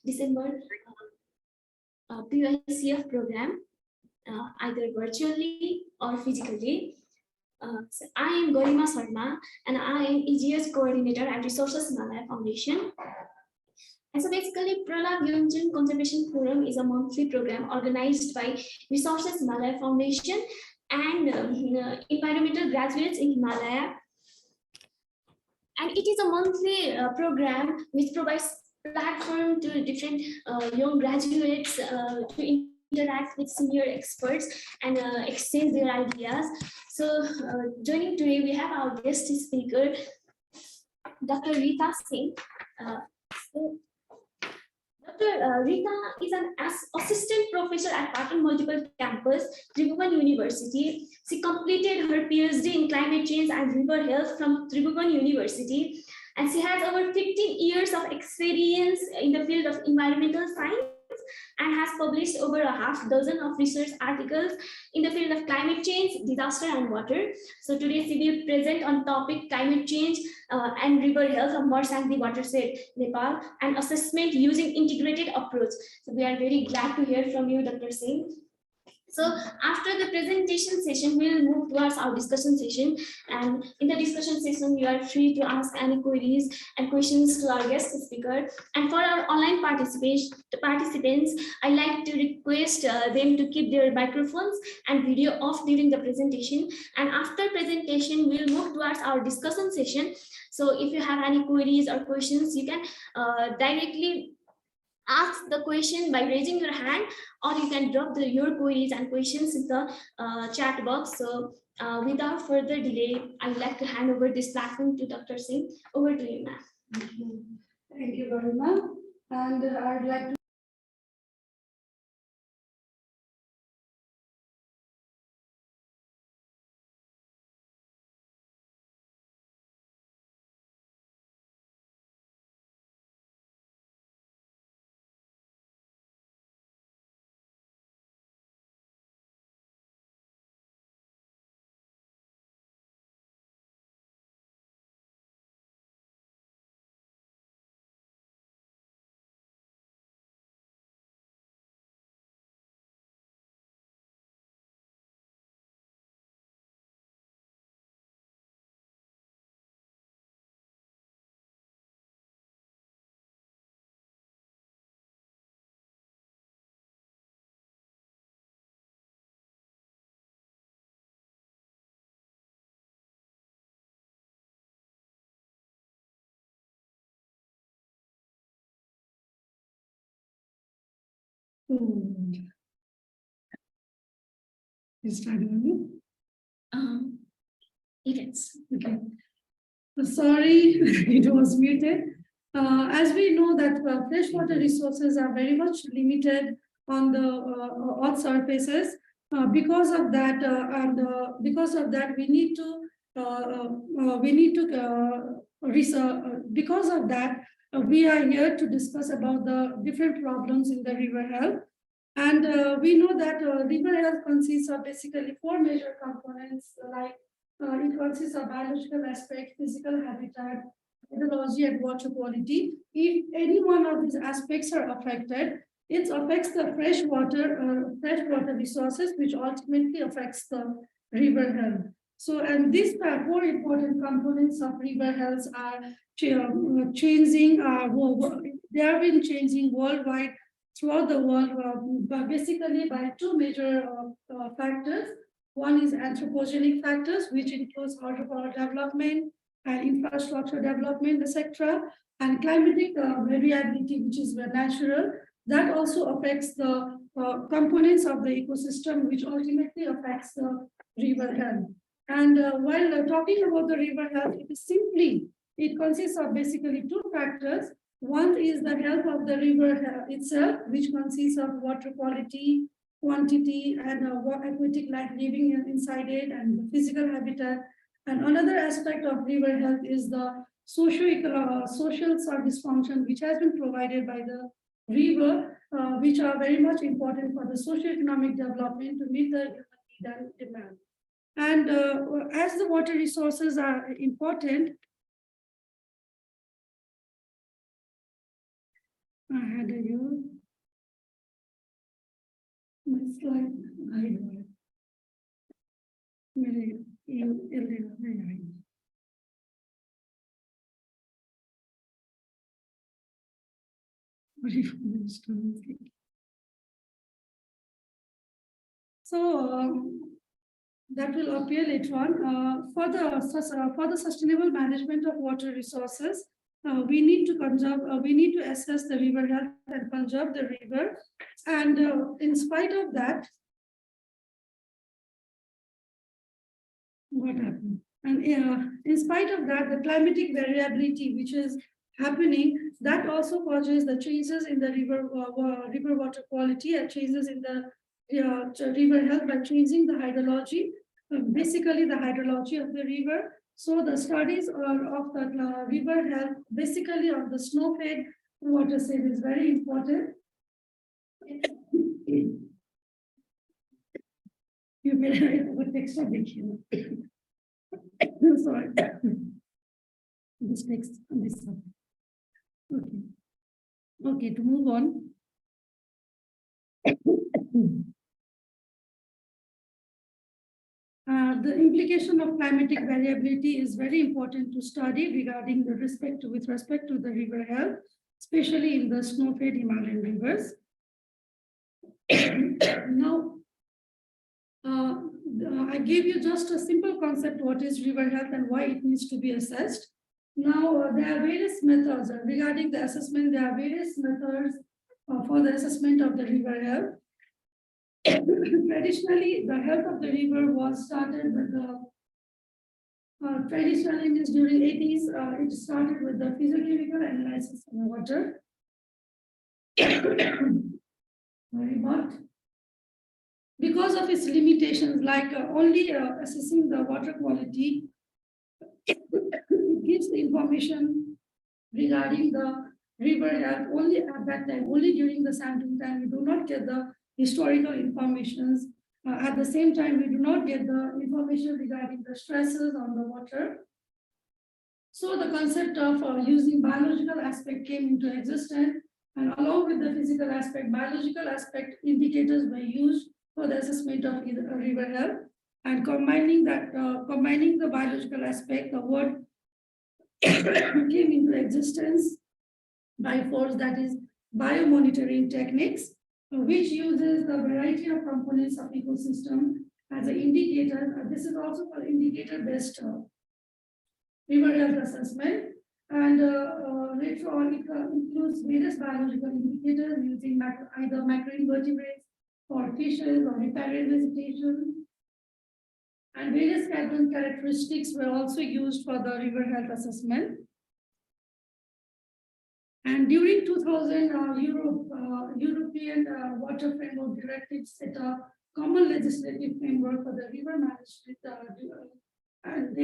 December PYCF program, either virtually or physically. So I am Garima Sharma, and I am EGS coordinator at Resources Himalaya Foundation. And so basically, Pralab Yonjan Conservation Forum is a monthly program organized by Resources Himalaya Foundation and environmental graduates in Himalaya. And it is a monthly program which provides platform to different young graduates to interact with senior experts and exchange their ideas. So joining today, we have our guest speaker, Dr. Rita Singh. Dr. Rita is an assistant professor at Pattern Multiple Campus, Tribhuvan University. She completed her PhD in climate change and river health from Tribhuvan University, and she has over 15 years of experience in the field of environmental science and has published over a half dozen of research articles in the field of climate change, disaster, and water. So today she will present on topic climate change and river health of Marsangdi watershed, Nepal, and assessment using integrated approach. So we are very glad to hear from you, Dr. Singh. So after the presentation session, we will move towards our discussion session. And in the discussion session, you are free to ask any queries and questions to our guest speaker. And for our online participants, I like to request them to keep their microphones and video off during the presentation. And after presentation, we'll move towards our discussion session. So if you have any queries or questions, you can directly ask the question by raising your hand, or you can drop your queries and questions in the chat box. So without further delay, I would like to hand over this platform to Dr. Singh. Over to you, ma'am. Thank you very much. And I'd like to Yes. Okay. Sorry, it was muted. As we know that freshwater resources are very much limited on the earth surfaces. Because of that, we need to because of that, we are here to discuss about the different problems in the river health. And we know that river health consists of basically four major components, like it consists of biological aspect, physical habitat, hydrology, and water quality. If any one of these aspects are affected, it affects the freshwater resources, which ultimately affects the river health. So, and these four important components of river health are changing. They have been changing worldwide throughout the world, but basically by two major factors. One is anthropogenic factors, which includes hydropower development and infrastructure development, etc., and climatic variability, which is natural. That also affects the components of the ecosystem, which ultimately affects the river health. And while talking about the river health, it consists of basically two factors. One is the health of the river itself, which consists of water quality, quantity, and aquatic life living inside it, and the physical habitat. And another aspect of river health is the social service function, which has been provided by the river, which are very much important for the socio-economic development to meet the need and demand. And as the water resources are important, had a you. My slide. So that will appear later on. For the sustainable management of water resources, we need to conserve. We need to assess the river health and conserve the river. And in spite of that, what happened? And in spite of that, the climatic variability which is happening, that also causes the changes in the river water quality and changes in the river health by changing the hydrology, basically the hydrology of the river. So the studies of the river health, basically of the snow-fed water set, is very important. You may have a text of it here. Sorry. This text on this side. Okay. Okay, to move on. The implication of climatic variability is very important to study regarding the with respect to the river health, especially in the snow-fed Himalayan rivers. Now, I gave you just a simple concept what is river health and why it needs to be assessed. Now, there are various methods regarding the assessment. There are various methods for the assessment of the river health. Traditionally, the health of the river was started with the traditionally means during 80s. It started with the physiochemical analysis of the water. But because of its limitations, like only assessing the water quality, it gives the information regarding the river health only at that time, only during the sampling time. We do not get the historical informations. At the same time, we do not get the information regarding the stresses on the water. So the concept of using biological aspect came into existence, and along with the physical aspect, biological aspect indicators were used for the assessment of river health. And combining that, combining the biological aspect, the word came into existence by force, that is biomonitoring techniques, which uses the variety of components of ecosystem as an indicator. This is also for indicator-based river health assessment. And later on, it includes various biological indicators using either macroinvertebrates or fishes or riparian vegetation. And various carbon characteristics were also used for the river health assessment. And during 2000, European Water Framework Directive set a common legislative framework for the river management, and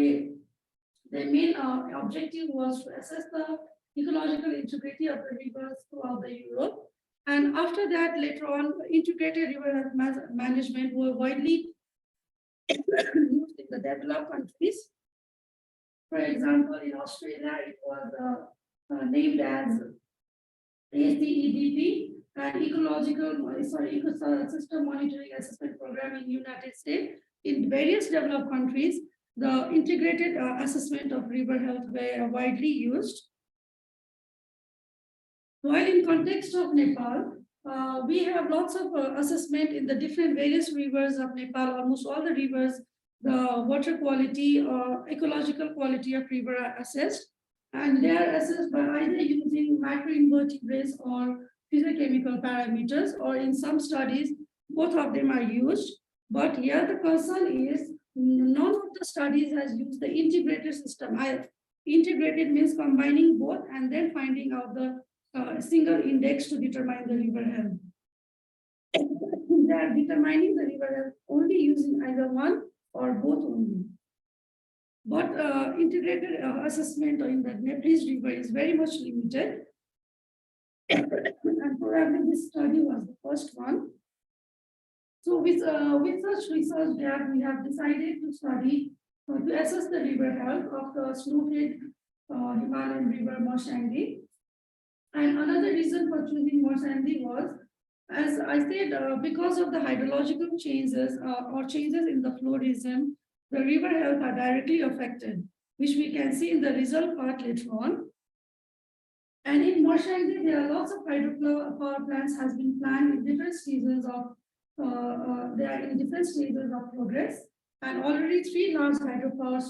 their main objective was to assess the ecological integrity of the rivers throughout the Europe. And after that, later on, integrated river health management were widely used in the developed countries. For example, in Australia, it was named as ACEDP, and ecosystem monitoring assessment program in United States. In various developed countries, the integrated assessment of river health were widely used. While in context of Nepal, we have lots of assessment in the different various rivers of Nepal. Almost all the rivers, the water quality or ecological quality of river are assessed. And they are assessed by either using macroinvertebrates or physiochemical parameters, or in some studies, both of them are used. But here the concern is none of the studies has used the integrated system. Integrated means combining both and then finding out the single index to determine the river health. They are determining the river health only using either one or both only. But integrated assessment in the Nepalese river is very much limited. And probably this study was the first one. So with such research that we have decided to study to assess the river health of the snow-fed Himalayan river Moshangi. And another reason for choosing Morsandi was, as I said, because of the hydrological changes or changes in the flow regime, the river health are directly affected, which we can see in the result part later on. And in Morsandi, there are lots of hydropower plants has been planned in different stages of, they are in different stages of progress. And already 3 large hydropower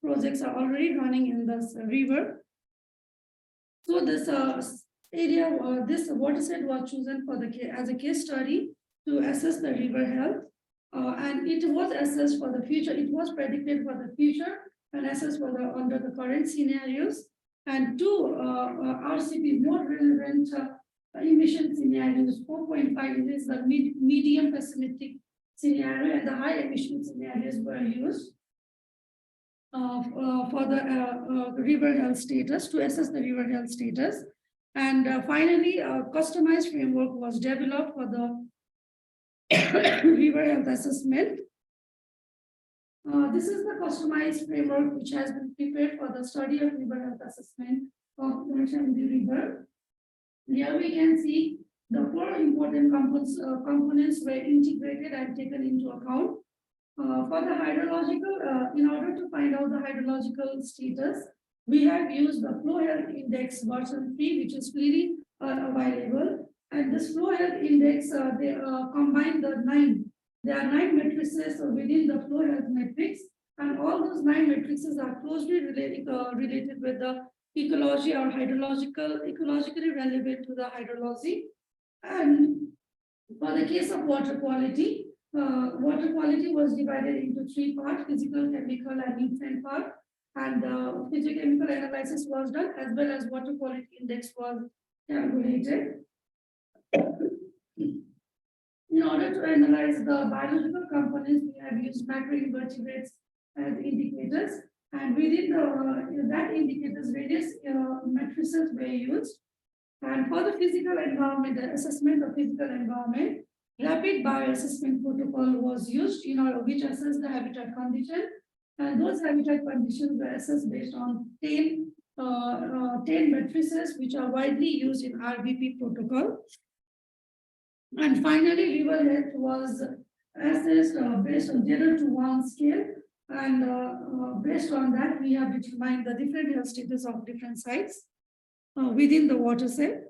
projects are already running in this river. So this area, this watershed was chosen for as a case study to assess the river health. And it was assessed for the future. It was predicted for the future and assessed for the under the current scenarios. And two RCP more relevant emission scenarios. 4.5 is the medium pessimistic scenario, and the high emission scenarios were used for the river health status, to assess the river health status. And finally, a customized framework was developed for the river health assessment. This is the customized framework which has been prepared for the study of river health assessment of the river. Here we can see the 4 important components were integrated and taken into account. For the hydrological, in order to find out the hydrological status, we have used the flow health index version 3, which is freely available. And this flow health index, they combine the 9. There are 9 matrices within the flow health matrix, and all those 9 matrices are closely related with the ecology or ecologically relevant to the hydrology. And for the case of water quality was divided into 3 parts: physical, chemical, and nutrient part. And physicochemical analysis was done, as well as water quality index was calculated. In order to analyze the biological components, we have used macroinvertebrates as indicators, and within that indicators, various matrices were used. And for the physical environment, the assessment of physical environment, rapid bioassessment protocol was used, which assessed the habitat condition, and those habitat conditions were assessed based on 10 matrices, which are widely used in RBP protocol. And finally, river health was assessed based on 0 to 1 scale, and based on that, we have determined the different health status of different sites within the watershed.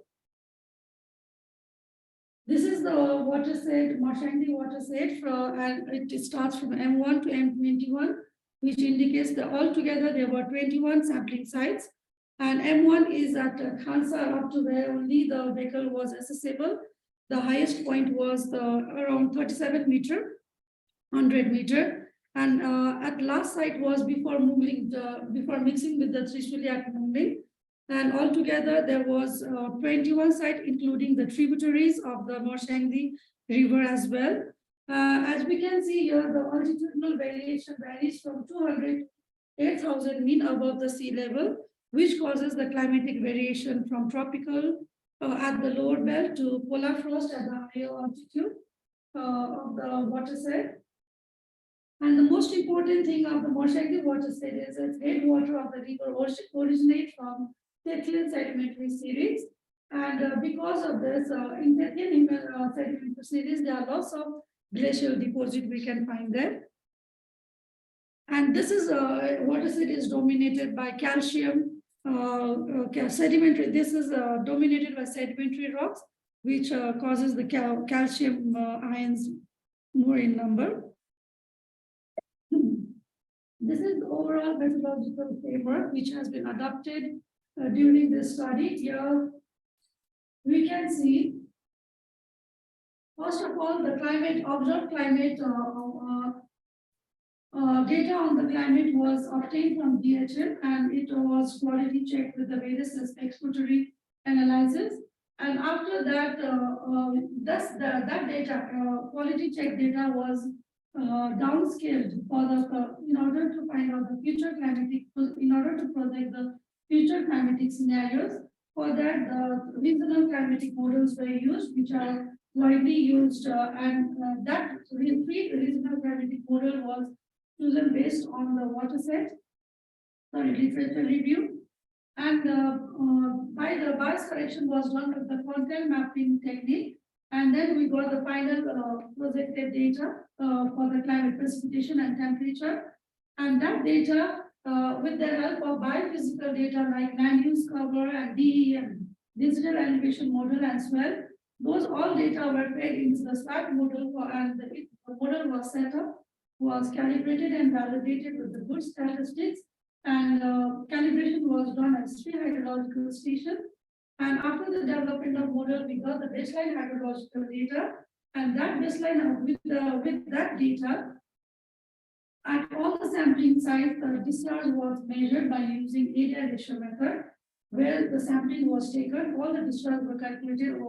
This is the watershed, Morsandi watershed, and it starts from M1 to M21, which indicates that altogether there were 21 sampling sites. And M1 is at Khansa, up to where only the vehicle was accessible. The highest point was around 37 meter, 100 meter. And at last site was before mixing with the Trishuli at Mumbai. And altogether, there was 21 sites, including the tributaries of the Morsandi River as well. As we can see here, the altitudinal variation varies from 200 to 8,000 mean above the sea level, which causes the climatic variation from tropical at the lower belt to polar frost at the higher altitude of the watershed. And the most important thing of the Morsandi watershed is its headwater of the river originates from Tethyan sedimentary series. And because of this, in Tethyan sedimentary series, there are lots of glacial deposit we can find there. And this is watershed is dominated by calcium sedimentary. This is dominated by sedimentary rocks, which causes the calcium ions more in number. This is the overall methodological framework which has been adopted during this study. Here we can see, first of all, the observed climate data on the climate was obtained from DHL, and it was quality checked with the various exploratory analysis. And after that, that data, quality check data was downscaled in order to find out the future climatic, in order to project the future climatic scenarios. For that, the regional climatic models were used, which are widely used, and that regional climatic model was chosen based on the watershed, literature review. And by the bias correction was done with the content mapping technique. And then we got the final projected data for the climate precipitation and temperature. And that data, with the help of biophysical data like land use cover and DEM, digital elevation model as well, those all data were fed into the SWAT model and the model was set up, was calibrated and validated with the good statistics, and calibration was done at 3 hydrological stations. And after the development of model, we got the baseline hydrological data, and that baseline with that data, at all the sampling sites, the discharge was measured by using area ratio method, where the sampling was taken, all the discharge were calculated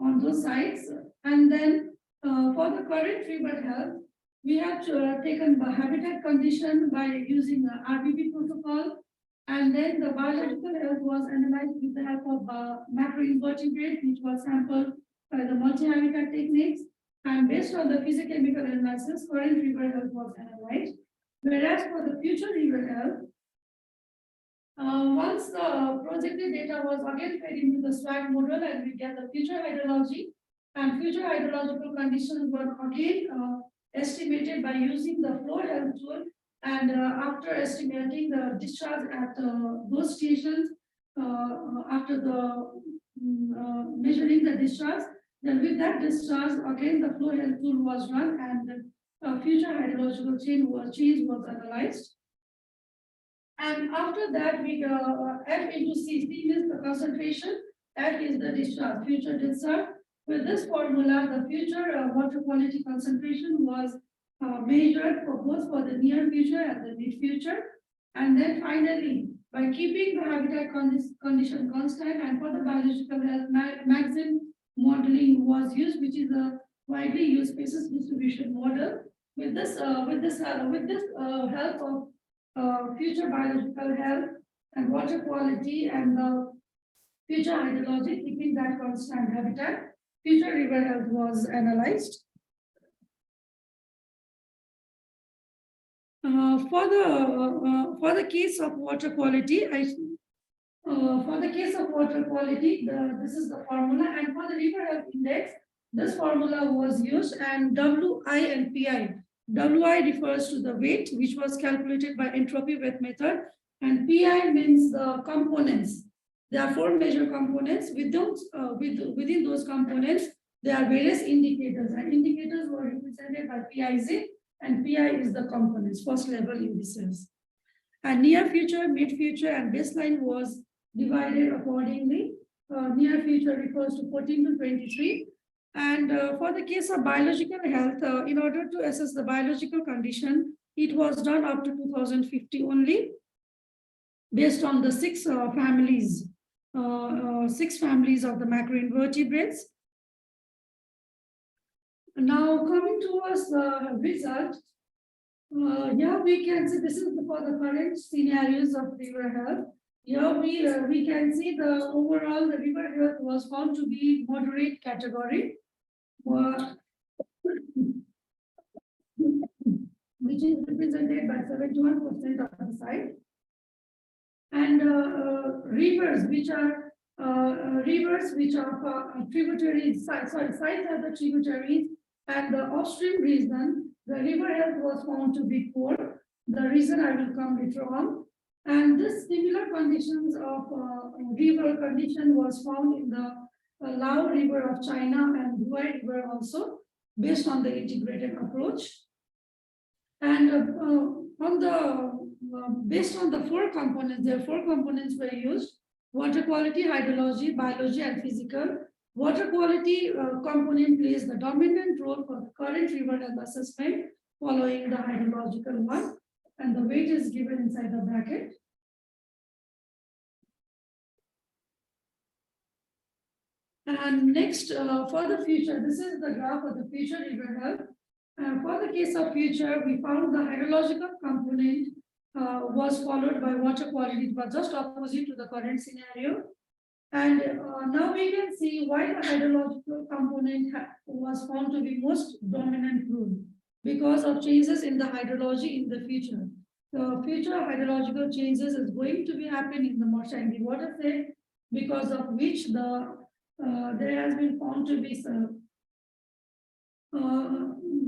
on those sites, and then for the current river health, we have taken the habitat condition by using the RBB protocol, and then the biological health was analyzed with the help of macroinvertebrate, which was sampled by the multi-habitat techniques, and based on the physiochemical analysis, current river health was analyzed. Whereas for the future river health, once the projected data was again fed into the SWAT model, and we get the future hydrology and future hydrological conditions were again estimated by using the flow health tool, and after estimating the discharge at those stations, after the measuring the discharge, then with that discharge, again the flow health tool was run, and future hydrological change was analyzed. And after that, we F into C. C is the concentration, F is the discharge, future discharge. With this formula, the future water quality concentration was measured for both for the near future and the mid future. And then finally, by keeping the habitat condition constant and for the biological health, maximum modeling was used, which is a widely used species distribution model. With this help of future biological health and water quality and the future hydrology, keeping that constant habitat, future river health was analyzed. For the case of water quality, this is the formula, and for the river health index, this formula was used, and WI and PI. WI refers to the weight, which was calculated by entropy weight method, and PI means the components. There are 4 major components. Within those components, there are various indicators, and indicators were represented by PIZ, and PI is the components, first level indices. And near future, mid future, and baseline was divided accordingly. Near future refers to 14 to 23. And for the case of biological health, in order to assess the biological condition, it was done up to 2050 only, based on the 6 families of the macroinvertebrates. Now coming towards the result, here we can see this is for the current scenarios of river health. Here we can see the overall the river health was found to be moderate category, which is represented by 71% of the site. And rivers which are tributaries, sites are the tributaries, and the upstream region, the river health was found to be poor. The reason I will come later on. And this similar conditions of river condition was found in the Lao River of China and Huai River also, based on the integrated approach. And based on the 4 components, there are 4 components were used: water quality, hydrology, biology, and physical. Water quality component plays the dominant role for the current river health assessment, following the hydrological one, and the weight is given inside the bracket. And next, for the future, this is the graph of the future river health. For the case of future, we found the hydrological component was followed by water quality. It was just opposite to the current scenario. And now we can see why the hydrological component was found to be most dominant role, because of changes in the hydrology in the future. the future hydrological changes is going to be happening in the Marshandi watershed, because of which there has been found to be some,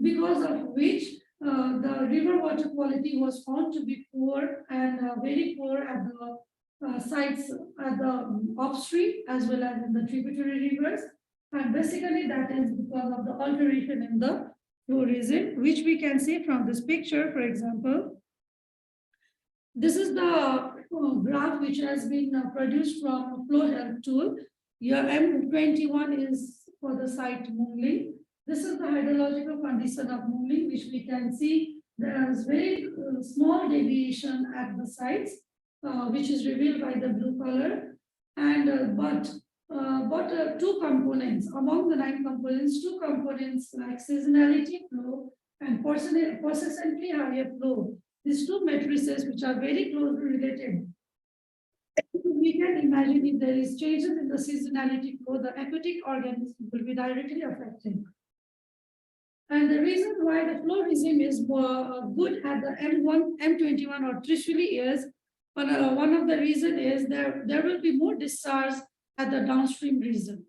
because of which the river water quality was found to be poor and very poor at the sites at the upstream as well as in the tributary rivers. And basically that is because of the alteration in the flow regime, which we can see from this picture, for example. This is the graph which has been produced from flow health tool. Your M21 is for the site Mungling. This is the hydrological condition of Mungling, which we can see there is very small deviation at the sites, which is revealed by the blue color. And but two components among the 9 components, 2 components like seasonality flow and persistently higher flow. These 2 matrices, which are very closely related, we can imagine if there is changes in the seasonality flow, the aquatic organisms will be directly affected. And the reason why the flow regime is good at the M21 or Trishuli is one of the reason is there will be more discharge at the downstream region.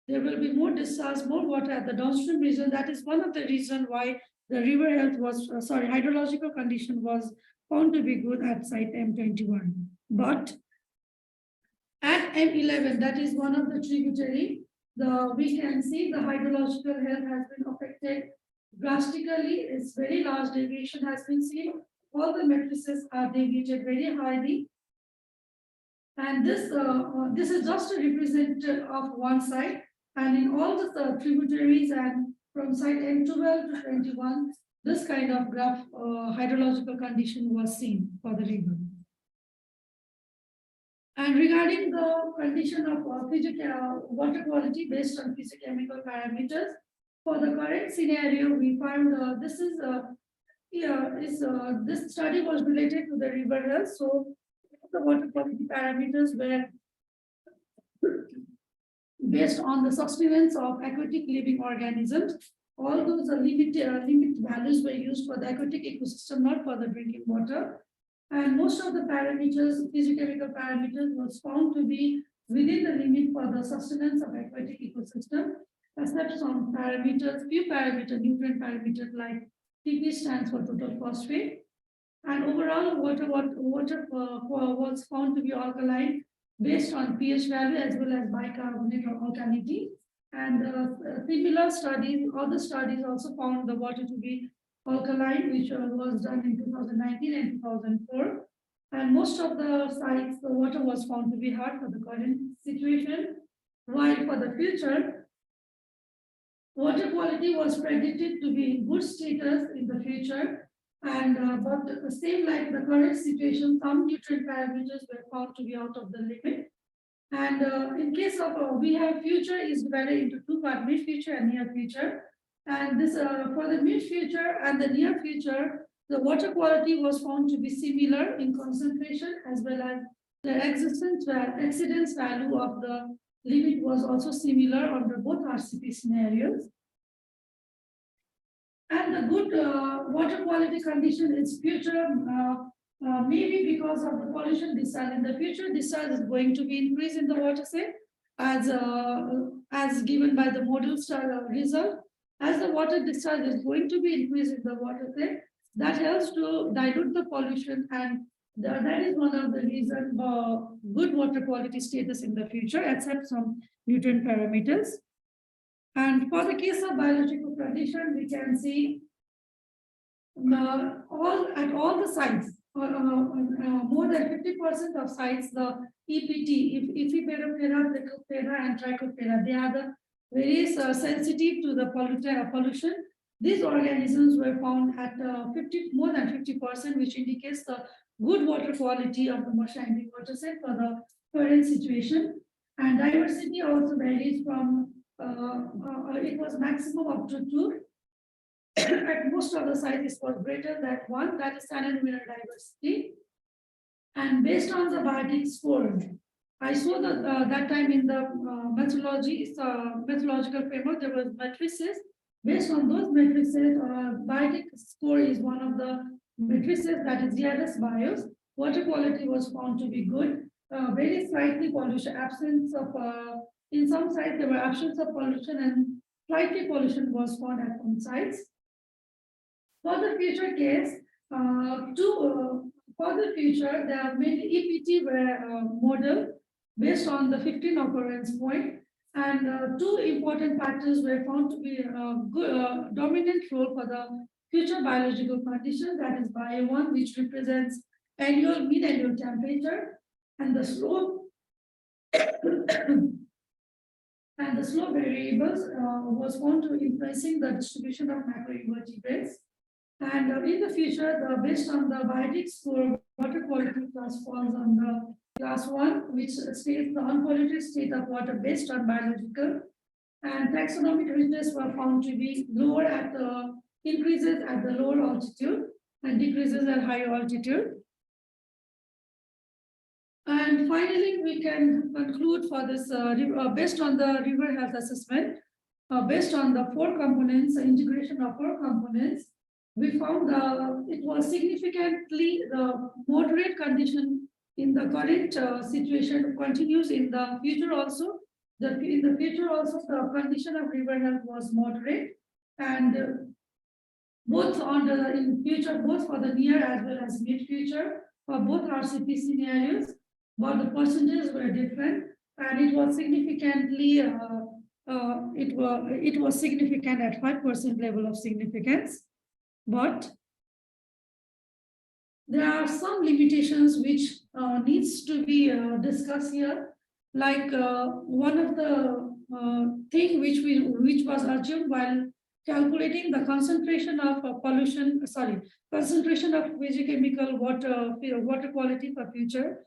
There will be more discharge, more water at the downstream region. That is one of the reason why the river health was, hydrological condition was found to be good at site M21. But at M11, that is one of the tributary, we can see the hydrological health has been affected drastically. It's very large deviation has been seen. All the matrices are deviated very highly. And this is just a representative of one side. And in all the tributaries and from site M12 to 21, this kind of graph hydrological condition was seen for the river. And regarding the condition of water quality based on physicochemical parameters, for the current scenario, we found this study was related to the river health. So the water quality parameters were based on the sustenance of aquatic living organisms. All those limit values were used for the aquatic ecosystem, not for the drinking water. And most of the parameters, physicochemical parameters, was found to be within the limit for the sustenance of aquatic ecosystem, except some parameters, few parameters, nutrient parameters like TP stands for total phosphate. And overall, water was found to be alkaline based on pH value as well as bicarbonate or alkalinity. And similar studies, other studies also found the water to be alkaline, which was done in 2019 and 2004. And most of the sites, the water was found to be hard for the current situation, while for the future, water quality was predicted to be in good status in the future. And but the same like the current situation, some nutrient parameters were found to be out of the limit. And in case of we have future is divided into 2 parts, mid future and near future. And this for the mid future and the near future, the water quality was found to be similar in concentration as well as the exceedance value of the limit was also similar under both RCP scenarios. And the good water quality condition is future, maybe because of the pollution discharge. In the future, discharge is going to be increased in the watershed as given by the model star result. As the water discharge is going to be increased in the watershed, that helps to dilute the pollution, and that is one of the reasons for good water quality status in the future, except some nutrient parameters. And for the case of biological condition, we can see all the sites, more than 50% of sites, the EPT, Epipera, Trichoptera, and Trichoptera, they are the very sensitive to the pollution. These organisms were found at more than 50%, which indicates the good water quality of the Marshandi watershed for the current situation. And diversity also varies from it was maximum up to 2. At most of the sites, it was greater than 1. That is standard mineral diversity. And based on the biotic score, I saw that that time in the methodological framework, there was matrices. Based on those matrices, biotic score is one of the matrices, that is DRS bios. Water quality was found to be good. Very slightly pollution, absence of, in some sites there were absence of pollution and slightly pollution was found at some sites. For the future case, for the future, the main EPT were model based on the 15 occurrence point, and two important factors were found to be dominant role for the future biological condition, that is bio1, which represents annual mean annual temperature, and the slope and the slope variables was found to influencing the distribution of macroinvertebrates. And in the future, based on the biotic score, water quality class falls on the class 1, which states the unpolluted state of water based on biological. And taxonomic richness were found to be lower at the increases at the lower altitude and decreases at higher altitude. And finally, we can conclude for this based on the river health assessment, based on the 4 components, the integration of 4 components, we found it was significantly the moderate condition in the current situation continues in the future also. In the future also, the condition of river health was moderate, and both on the in future, both for the near as well as mid future, for both RCP scenarios, but the percentages were different, and it was significantly it was significant at 5% level of significance. But there are some limitations which needs to be discussed here. Like one of the thing which was assumed while calculating the concentration of concentration of physicochemical water quality for future.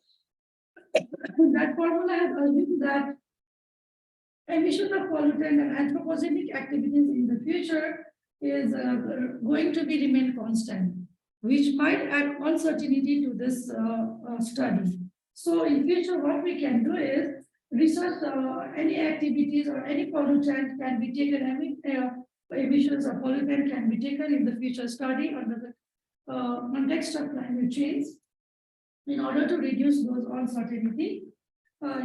That formula has assumed that emission of pollutant and anthropogenic activities in the future is going to be remain constant, which might add uncertainty to this study. So in future, what we can do is research any activities or any pollutant can be taken, emissions of pollutant can be taken in the future study under the context of climate change in order to reduce those uncertainty.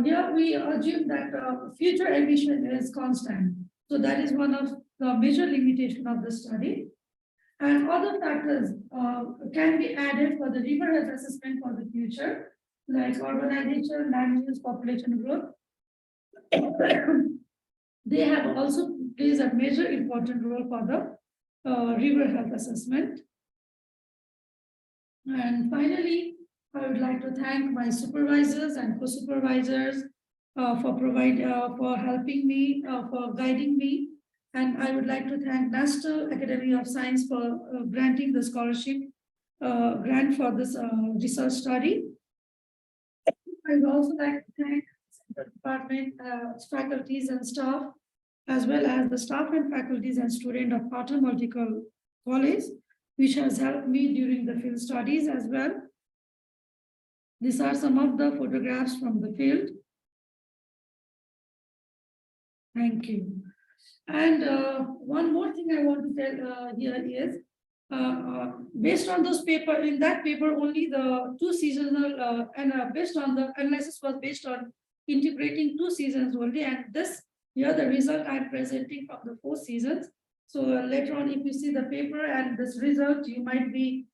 Here we assume that future emission is constant. So that is one of the major limitation of the study. And other factors can be added for the river health assessment for the future, like urbanization, land use, population growth. They have also plays a major important role for the river health assessment. And finally, I would like to thank my supervisors and co-supervisors for helping me, for guiding me. And I would like to thank National Academy of Science for granting the scholarship grant for this research study. I would also like to thank the department, faculties and staff, as well as the staff and faculties and students of Patel Multicultural College, which has helped me during the field studies as well. These are some of the photographs from the field. Thank you. And one more thing I want to tell here is, based on those paper, in that paper, only the 2 seasonal and based on the analysis was based on integrating 2 seasons only, and this here the result I'm presenting from the 4 seasons. So later on, if you see the paper and this result, you might be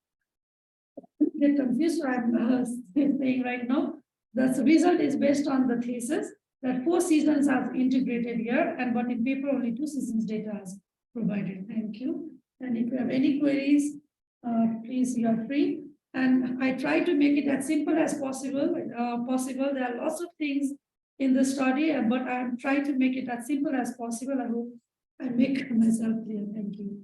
get confused. So I'm saying right now, the result is based on the thesis that 4 seasons are integrated here, and but in paper only 2 seasons data is provided. Thank you. And if you have any queries, please, you are free. And I try to make it as simple as possible. There are lots of things in the study, but I'm trying to make it as simple as possible. I hope I make myself clear. Thank you.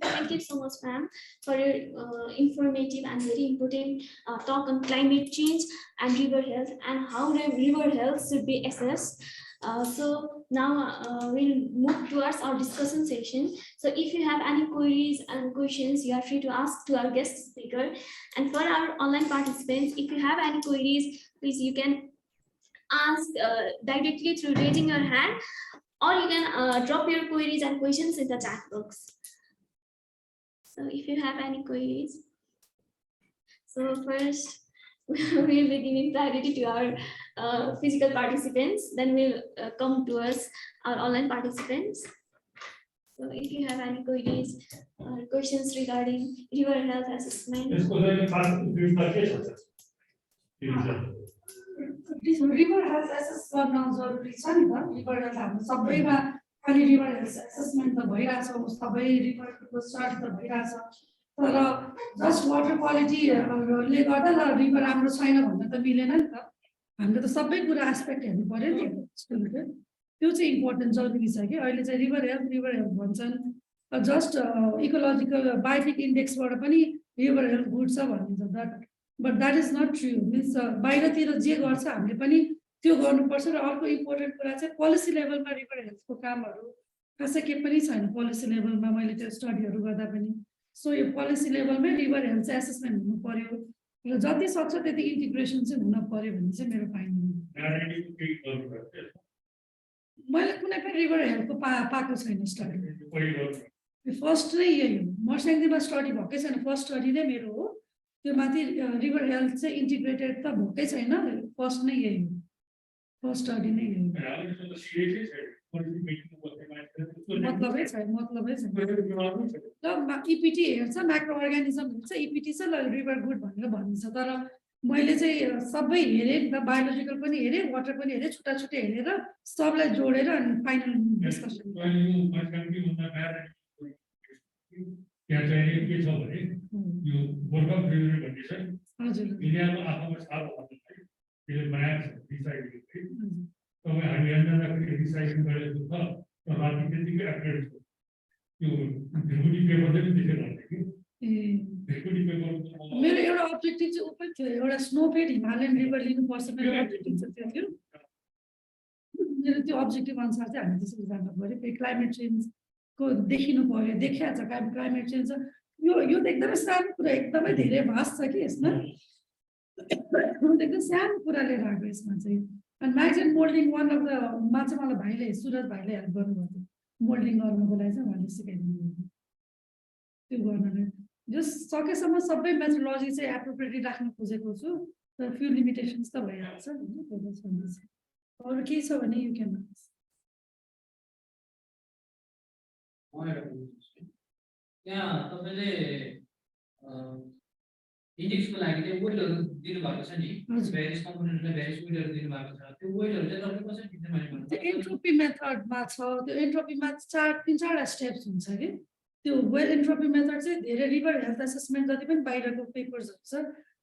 Thank you so much, ma'am, for your informative and very important talk on climate change and river health and how the river health should be assessed. So now we'll move towards our discussion session. So if you have any queries and questions, you are free to ask to our guest speaker. And for our online participants, if you have any queries, please you can ask directly through raising your hand, or you can drop your queries and questions in the chat box. So if you have any queries, so first we'll be giving priority to our physical participants, then we'll come to us, our online participants. So if you have any queries or questions regarding river health assessment. River health assessment गर्न जरुरी छ नि त river health हाम्रो सबैमा खाली river health assessment त भइरहेछ सबै रिभरको स्टडी त भइरहेछ तर जस्ट वाटर क्वालिटी ले गर्दा ल रिभर राम्रो छैन भन्न त मिलेन नि त हामीले त सबै कुरा एस्पेक्ट हेर्नु पर्यो नि त्यो चाहिँ इम्पोर्टेन्ट जरुरी छ कि अहिले चाहिँ रिभर हेल्थ भन्छन् जस्ट इकोलोजिकल बायोटिक इन्डेक्सबाट पनि रिभर हेल्थ गुड छ भनिन्छ that but that is not true mince बाहिरतिर जे गर्छ हामीले पनि त्यो गर्नुपर्छ र अर्को इम्पोर्टेन्ट कुरा चाहिँ पोलिसी लेभलमा रिभर हेल्थको कामहरू खासै के पनि छैन पोलिसी लेभलमा मैले त्यो स्टडीहरू गर्दा पनि सो यो पोलिसी लेभलमै रिभर हेल्थ चाहिँ एसेसमेन्ट हुनु पर्यो र जति सक्छ त्यति इन्टिग्रेसन चाहिँ हुन पर्यो भन्ने चाहिँ मेरो फाइन्डिङ हो मैले कुनै पनि रिभर हेल्थको पाएको छैन स्टडी फर्स्ट नै यही हो मर्स्याङदीमा स्टडी भएकै छैन फर्स्ट स्टडी नै मेरो हो त्यो माथि रिभर हेल्थ चाहिँ इन्टिग्रेटेड त भएकै छैन फर्स्ट नै यही हो फर्स्ट स्टडी नै यही मतलबै छैन इपिटी हेर्छ माइक्रो अर्गानिजम हेर्छ इपिटी छ ल रिभर गुड भनेर भनिन्छ तर मैले चाहिँ सबै हेरेँ नि त बायोलोजिकल पनि हेरेँ वाटर पनि हेरेँ छुट्टा छुट्टै हेरेर सबलाई जोडेर अनि फाइनल डिस्कसन त्यहाँ चाहिँ के छ भने यो बोर्ड अफ रिभ्यू भन्ने छ हजुर दुनियाँमा आफूमा छ भन्दाखेरि त्यसले बनाएको छ रिसाइक्लिङ तपाईँ हामी हेर्न जाँदाखेरि रिसाइक्लिङ गरेको छ तर राति त्यतिकै अपडेट छ त्यो ढिकुटी पेपर चाहिँ त्यसै भन्थ्यो कि ढिकुटी पेपर मेरो एउटा अब्जेक्टिभ चाहिँ उप थियो एउटा स्नोपेड हिमालयन रिभर लिनुपर्छ मेरो अब्जेक्टिभ चाहिँ त्यो थियो मेरो त्यो अब्जेक्टिभ अनुसार चाहिँ हामी त्यसरी जानु पऱ्यो फेरि क्लाइमेट चेन्ज को देखिनु पर्यो देखिया छ क्लाइमेट चेन्ज यो त एकदमै सानो कुरा एकदमै धेरै भास्ट छ कि यसमा एकदम सानो कुरा लिएर आएको यसमा चाहिँ अनि maximum moulding one of the मा चाहिँ मलाई भाइले सुरज भाइले हेल्प गर्नुभएको थियो मोल्डिङ गर्नुको लागि चाहिँ उहाँले सिकाइदिनु भयो त्यो गर्नलाई जो सकेसम्म सबै मेथोडोलोजी चाहिँ एप्रोप्रिएटली राख्न खोजेको छु तर फ्यु लिमिटेसन्स त भइहाल्छ अरू केही छ भने यु क्यान त्यहाँ तपाईँले इन्डेक्सको लागि चाहिँ वेटहरू दिनुभएको छ नि भेरियस कम्पोनेन्टलाई भेरियस वेटहरू दिनुभएको छ त्यो वेटहरू चाहिँ तपाईँले कसरी दिन्छ मैले भन्नु एन्ट्रोपी मेथडमा छ त्यो एन्ट्रोपीमा तिन चारवटा स्टेप्स हुन्छ कि त्यो वेल एन्ट्रोपी मेथड चाहिँ धेरै रिभर हेल्थ एसेसमेन्ट जति पनि बाहिरको पेपर्सहरू छ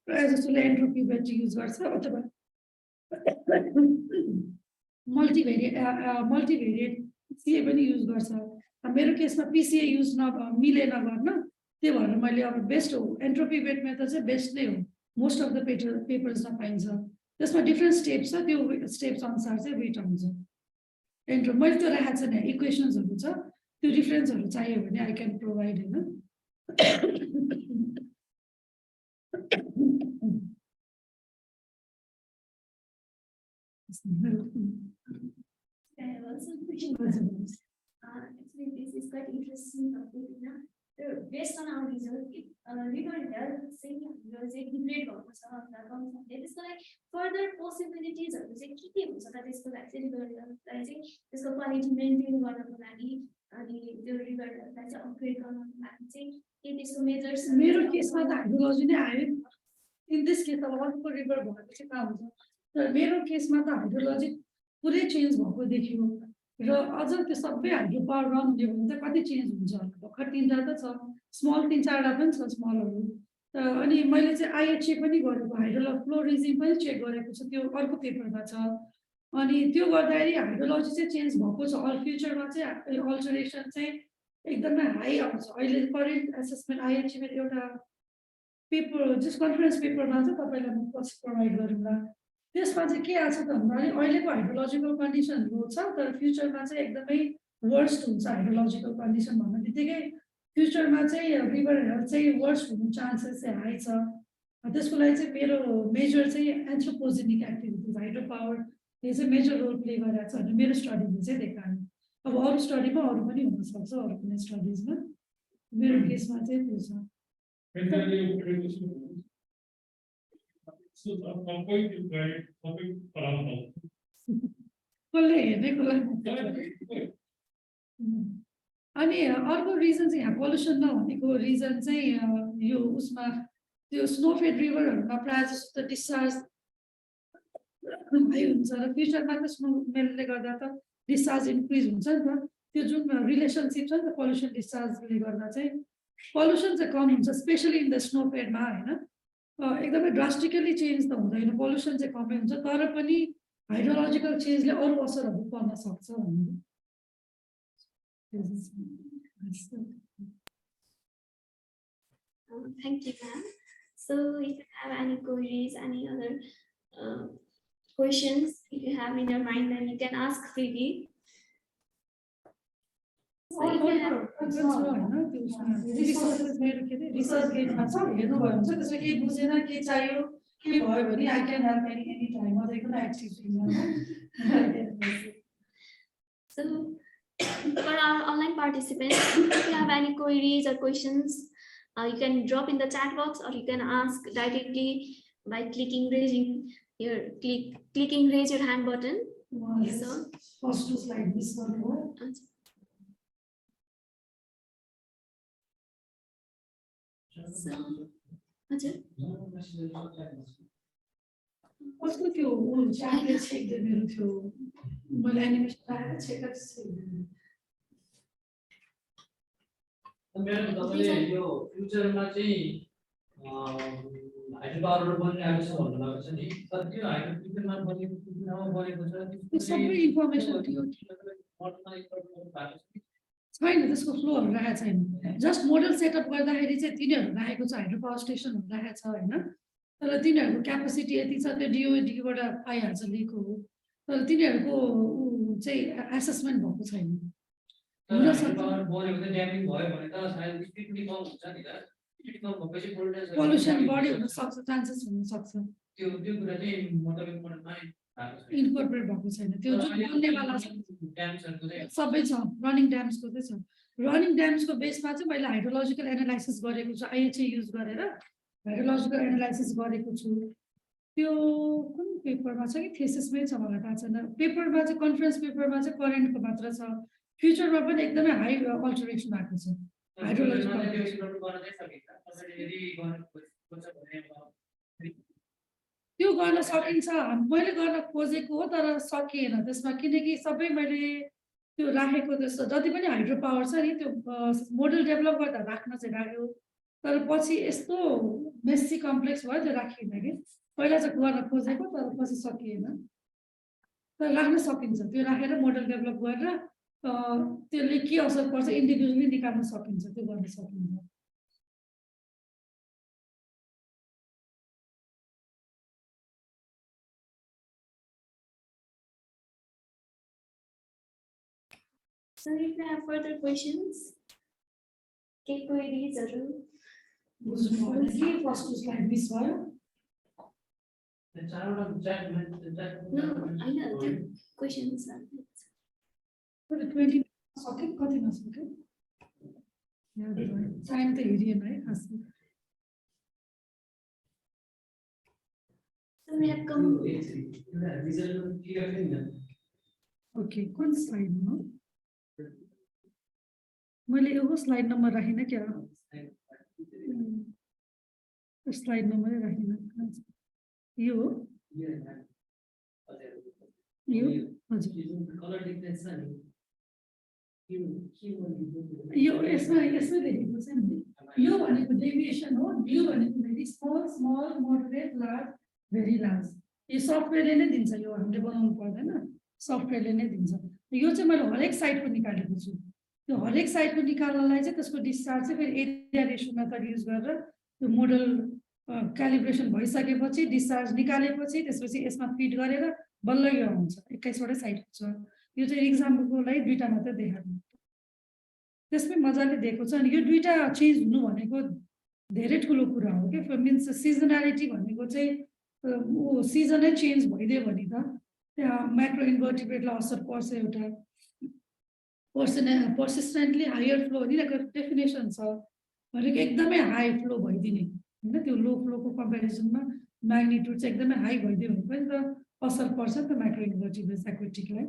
प्रायः जसोले एन्ट्रोपी वेट युज गर्छ अथवा मल्टिभेरिएट सिए पनि युज गर्छ मेरो केसमा पिसिए युज मिलेन गर्न त्यही भएर मैले अब बेस्ट हो एन्ट्रोपी वेट मेथड चाहिँ बेस्ट नै हो मोस्ट अफ द पेपर्समा पाइन्छ त्यसमा डिफ्रेन्ट स्टेप्स छ त्यो स्टेप्स अनुसार चाहिँ वेट आउँछ मैले त्यो राखेको छ नि इक्वेसन्सहरू छ त्यो डिफ्रेन्सहरू चाहियो भने आई क्यान प्रोभाइड होइन Actually, this is quite interesting topic. Based on our result, river health चाहिँ डिग्रेड भएको छ त्यसको लागि फर्दर पोसिबिलिटिजहरू चाहिँ के हुन्छ त त्यसको लागि चाहिँ रिभर हेल्थलाई चाहिँ त्यसको क्वालिटी मेन्टेन गर्नको लागि अनि त्यो रिभर हेल्थलाई चाहिँ अपग्रेड गर्नको लागि चाहिँ के त्यसको मेजर्स मेरो केसमा त हाइड्रोलोजी नै आयो इन दिस केस अब अर्को रिभर भएको चाहिँ कहाँ हुन्छ तर मेरो केसमा त हाइड्रोलोजी पुरै चेन्ज भएको देखियो र अझ त्यो सबै हाइड्रो पावर रन हुने भने चाहिँ कति चेन्ज हुन्छ भर्खर तिनवटा त छ स्मल तिन चारवटा पनि छ स्मलहरू अनि मैले चाहिँ आइएचए पनि गरेको हाइड्रो फ्लो रिजिम पनि चेक गरेको छु त्यो अर्को पेपरमा छ अनि त्यो गर्दाखेरि हाइड्रोलोजी चाहिँ चेन्ज भएको छ अल फ्युचरमा चाहिँ अल्टरेसन चाहिँ एकदमै हाई आउँछ अहिले करेन्ट एसेसमेन्ट आइएचएमा एउटा पेपर जस कन्फरेन्स पेपरमा चाहिँ तपाईँलाई म पछि प्रोभाइड गरौँला त्यसमा चाहिँ के आएको छ त भन्दाखेरि अहिलेको हाइड्रोलोजिकल कन्डिसनहरू छ तर फ्युचरमा चाहिँ एकदमै वर्स्ट हुन्छ हाइड्रोलोजिकल कन्डिसन भन्ने बित्तिकै फ्युचरमा चाहिँ रिभर हेल्थ चाहिँ वर्स्ट हुनु चान्सेस चाहिँ हाई छ त्यसको लागि चाहिँ मेरो मेजर चाहिँ एन्थ्रोपोजेनिक एक्टिभिटिज हाइड्रो पावरले चाहिँ मेजर रोल प्ले गरेको छ भने मेरो स्टडीले चाहिँ देखायो अब अरू स्टडीमा अरू पनि हुनसक्छ अरू कुनै स्टडिजमा मेरो केसमा चाहिँ त्यो छ यसरी यो गरेको छु सबै त्यो गाडी सबै पराउनु कसले हेर्ने कसलाई अनि अर्को रिजन चाहिँ यहाँ पल्युसन नहुनेको रिजन चाहिँ यो उसमा त्यो स्नोफेड रिभरहरूमा प्रायः जस्तो त डिस्चार्ज हाई हुन्छ र फ्युचरमा त स्नो मेलले गर्दा त डिस्चार्ज इन्क्रिज हुन्छ नि त त्यो जुन रिलेसनसिप छ नि त पल्युसन डिस्चार्जले गर्दा चाहिँ पल्युसन चाहिँ कम हुन्छ स्पेसली इन द स्नोफेडमा होइन एकदमै ड्रास्टिकली चेन्ज त हुँदैन पल्युसन चाहिँ कमै हुन्छ तर पनि हाइड्रोलोजिकल चेन्जले अरू असरहरू पर्न सक्छ भन्नु Thank you, ma'am. So if you have any queries, any other questions, if you have in your mind, then you can ask freely. So if you have, research गेटमा छ हेर्नु भयो हुन्छ त्यसमा केही बुझेन के चाहियो के भयो भने आई क्यान हेल्प एनी टाइम म एकदमै एक्टिभ छु so for our online participants, if you have any queries or questions, you can drop in the chat box or you can ask directly by clicking raise your hand button. So first to slide miss गर्नु हो कस्तो त्यो च्याटले छेक्दै मेरो थियो मैले animation राखेर छेकेर मेरो तपाईले यो फ्युचरमा चाहिँ हाइड्रो पावर बन्ने आएको छ भन्नु भएको छ नि तर त्यो हाइड्रो फ्युचरमा बनेको बनेको छ त्यो सबै इन्फर्मेसन थियो छैन त्यसको फ्लोहरू राखेको छैन जस्ट मोडल सेटअप गर्दाखेरि चाहिँ तिनीहरू राखेको छ हाइड्रो पावर स्टेसनहरू राखेको छ होइन तर तिनीहरूको क्यापेसिटी यति छ त्यो डिओडीबाट आइहाल्छ लिएको हो तर तिनीहरूको चाहिँ एसेसमेन्ट भएको छैन पल्युसन बढी हुन सक्छ चान्सेस हुन सक्छ इन्कर्पोरेट भएको छैन त्यो जुन बन्नेवाला छ सबै छ रनिङ ड्याम्सको चाहिँ छ रनिङ ड्याम्सको बेसमा चाहिँ मैले हाइड्रोलोजिकल एनालाइसिस गरेको छु आइएचए युज गरेर हाइड्रोलोजिकल एनालाइसिस गरेको छु त्यो कुन पेपरमा छ कि थेसिसमै छ मलाई थाहा छैन पेपरमा चाहिँ कन्फरेन्स पेपरमा चाहिँ करेन्टको मात्र छ फ्युचरमा पनि एकदमै हाई अल्टरेसन आएको छ हाइड्रोलोजिकल त्यो गर्न सकिन्छ मैले गर्न खोजेको हो तर सकिएन त्यसमा किनकि सबै मैले त्यो राखेको जस्तो जति पनि हाइड्रो पावर छ नि त्यो मोडल डेभलप गर्दा राख्न चाहिँ राख्यो तर पछि यस्तो मेसी कम्प्लेक्स भयो त्यो राखिएन कि पहिला चाहिँ गर्न खोजेको तर पछि सकिएन तर राख्न सकिन्छ त्यो राखेर मोडल डेभलप गरेर त्यसले के असर पर्छ इन्डिभिजुअली निकाल्न सकिन्छ त्यो गर्न सकिन्छ so if you have further questions, queries or के फर्स्ट स्लाइड मिस भयो no, I know the questions are 20 सक्यो कति नसक्यो टाइम त हेरिएन है खासमा so we have come okay कुन स्लाइडमा हो मैले यो स्लाइड नम्बर राखिन क्या स्लाइड नम्बरै राखिन यो हजुर यो यसमा लेखेको छ नि यो भनेको डेभिएसन हो ब्लू भनेको very small small moderate large very large यो सफ्टवेयरले नै दिन्छ यो हामीले बनाउनु पर्दैन सफ्टवेयरले नै दिन्छ यो चाहिँ मैले हरेक साइटको निकालेको छु त्यो हरेक साइटको निकाल्नलाई चाहिँ त्यसको डिस्चार्ज चाहिँ फेरि एरिया रेसियो मेथड युज गरेर त्यो मोडल क्यालिब्रेसन भइसकेपछि डिस्चार्ज निकालेपछि त्यसपछि यसमा फिट गरेर बल्ल यो आउँछ 21वटै साइटको छ यो चाहिँ इक्जाम्पलको लागि दुईटा मात्रै देखाएको त्यसमै मजाले दिएको छ अनि यो दुईटा चेन्ज हुनु भनेको धेरै ठुलो कुरा हो के मिन्स सिजनालिटी भनेको चाहिँ सिजनै चेन्ज भइदियो भने त त्यहाँ माइक्रो इन्भर्टिब्रेटलाई असर पर्छ एउटा persistently higher flow भनेको डेफिनेसन छ भनेको एकदमै हाई फ्लो भइदिने हैन त्यो लो फ्लोको कम्पेरिजनमा म्याग्निट्युड चाहिँ एकदमै हाई भइदियो भने पनि त असर पर्छ नि त माइक्रो इन्भर्टिब्रेट्स एक्वेटिकलाई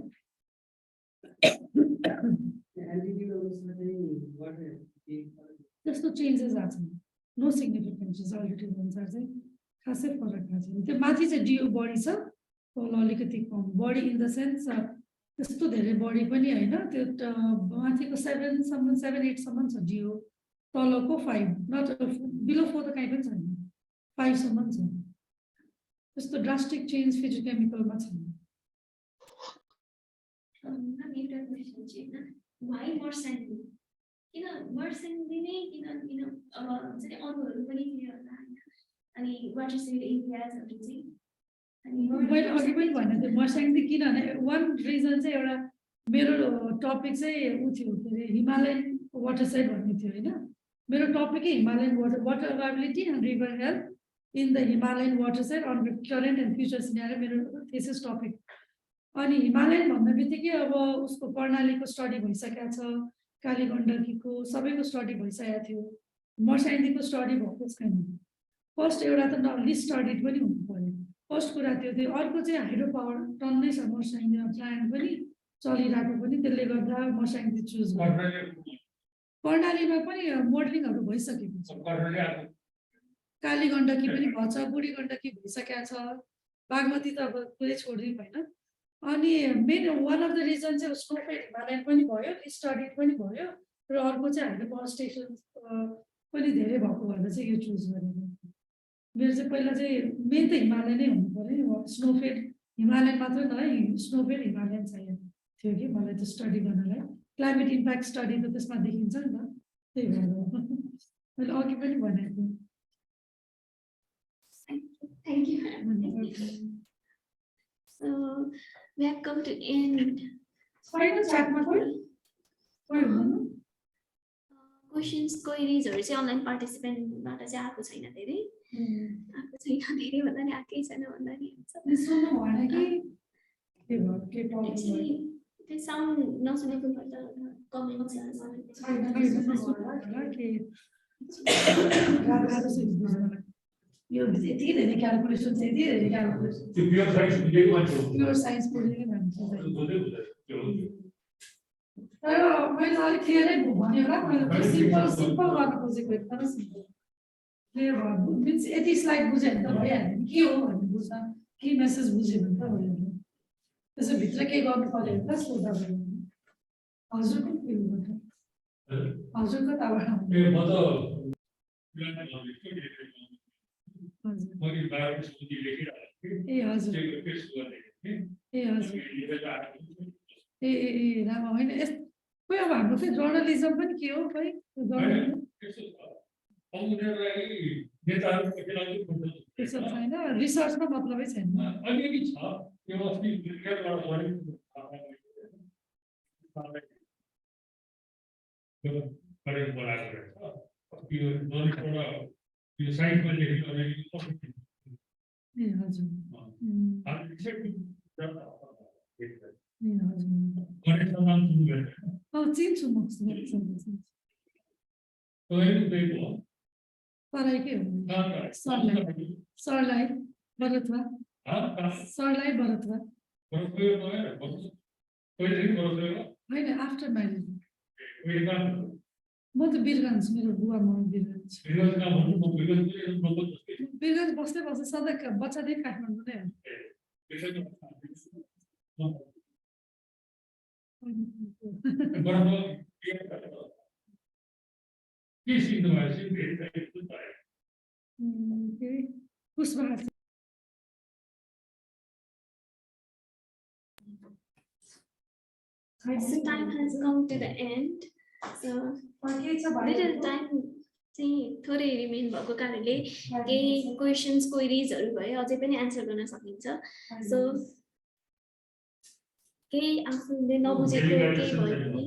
त्यस्तो चेन्जेस आएको छैन नो सिग्निफिकेन्ट चेन्ज अल्टिट्युड अनुसार चाहिँ खासै फरक भएको छैन त्यो माथि चाहिँ डिओ बढी छ तल अलिकति कम बढी इन द सेन्स त्यस्तो धेरै बढी पनि होइन त्यो माथिको 7 8 सम्म छ डिओ तलको 5 नट बिलो 4 त कहीँ पनि छैन 5 सम्म छ त्यस्तो ड्रास्टिक चेन्ज फिजियोकेमिकलमा छैन Why Morsandy? Morsandy नै किन अब हुन्छ नि अरूहरू पनि थियो होला हैन अनि वाटर सेभ एरियाजहरु चाहिँ मैले अघि पनि भने त्यो मर्स्याङ्दी किनभने वान रिजन चाहिँ एउटा मेरो टपिक चाहिँ उ थियो के अरे हिमालयन वाटर साइड भन्ने थियो होइन मेरो टपिकै Himalayan water availability and river health in the Himalayan water side on the current and future scenario मेरो थेसिस टपिक अनि हिमालयन भन्ने बित्तिकै अब उसको कर्णालीको स्टडी भइसकेको छ कालीगण्डकीको सबैको स्टडी भइसकेको थियो मर्स्याङ्दीको स्टडी भएको छैन फर्स्ट एउटा त लिस्ट स्टडी पनि हुनु पर्यो फर्स्ट कुरा त्यो अर्को चाहिँ हाइड्रो पावर टन्नै छ मर्स्याङ्दीमा प्लान्ट पनि चलिरहेको पनि त्यसले गर्दा मर्स्याङ्दी चुज गर्यो कर्णालीमा पनि मोडलिङहरू भइसकेको छ कालीगण्डकी पनि भन्छ बुढी गण्डकी भइसकेको छ बागमती त अब पुरै छोडिदिउँ होइन अनि main one of the region चाहिँ स्नोफेल हिमालयन पनि भयो स्टडी पनि भयो र अर्को चाहिँ हाइड्रो पावर स्टेसन पनि धेरै भएको भएर चाहिँ यो चुज गरेको मेरो चाहिँ पहिला चाहिँ मेन त हिमालयन नै हुनु पर्यो स्नोफेल हिमालयन मात्र नभए स्नोफेल हिमालयन चाहिएको थियो कि मलाई त्यो स्टडी गर्नलाई क्लाइमेट इम्प्याक्ट स्टडी त त्यसमा देखिन्छ नि त त्यही भएर मैले अघि पनि भनेको Thank you. So we have come to end. Final chatमा कोही हुनुहुन्न क्वेशन्स क्वेरीजहरु चाहिँ अनलाइन पार्टिसिपेन्टबाट चाहिँ आएको छैन धेरै भन्दा नि आएकै छैन भन्दा नि हुन्छ सुन्नु भएन कि के भयो के प्रब्लम भयो त्यो साउन्ड नसुनेको गर्दा कमेन्ट्स यो यति धेरै क्यालकुलेसन चाहिँ यति धेरै क्यालकुलेसन प्योर साइन्स पढेकै मान्छे तर मैले अलिक क्लियरै भने होला मैले सिम्पल गर्न खोजेको एकदमै सिम्पल क्लियर भयो मिन्स यति स्लाइड बुझ्यो भने त भइहाल्यो के हो भन्ने बुझ्न के मेसेज बुझ्यो भने त भइहाल्यो त्यसो भित्र केही गर्नु पर्यो भने त सोध्दा भयो हजुरको के हो हजुरको त राम्रो होइन खोइ अब हाम्रो चाहिँ जर्नलिजम पनि के हो खोइ त्यसो छैन रिसर्चमा मतलबै छैन यो साइडमा लेखेको चिन्छु म तराईकै हो सरलाई बरतवा होइन आफ्टर म्यारेज म त वीरगञ्ज मेरो बुवा म वीरगञ्ज बस्दै सधैँ बच्चादेखि काठमाडौँ नै So time has come to the end. So little time चाहिँ थोरै रिमेन भएको कारणले केही क्वेशन्स क्वेरिजहरु भयो अझै पनि आन्सर गर्न सकिन्छ सो केही आफूले नबुझेको केही भयो भने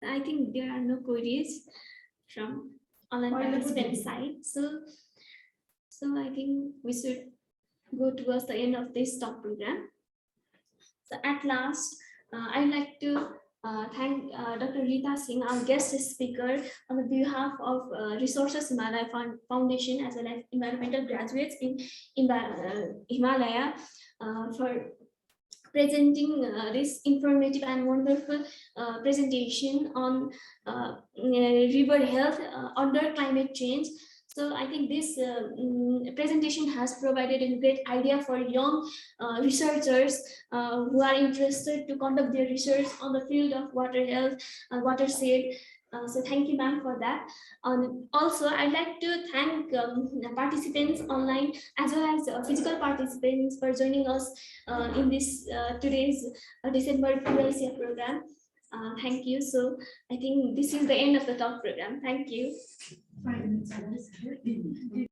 I think there are no queries from online participant side so I think we should go towards the end of this talk program. So at last, I'd like to thank Dr. Rita Singh, our guest speaker, on behalf of Resources Himalaya Foundation, as well as environmental graduates in Himalaya, for presenting this informative and wonderful presentation on river health under climate change. So I think this presentation has provided a great idea for young researchers who are interested to conduct their research on the field of water health, watershed. So thank you, ma'am, for that. Also, I'd like to thank participants online as well as physical participants for joining us in this today's December PYCF program. Thank you. So I think this is the end of the talk program. Thank you. 5 minutes.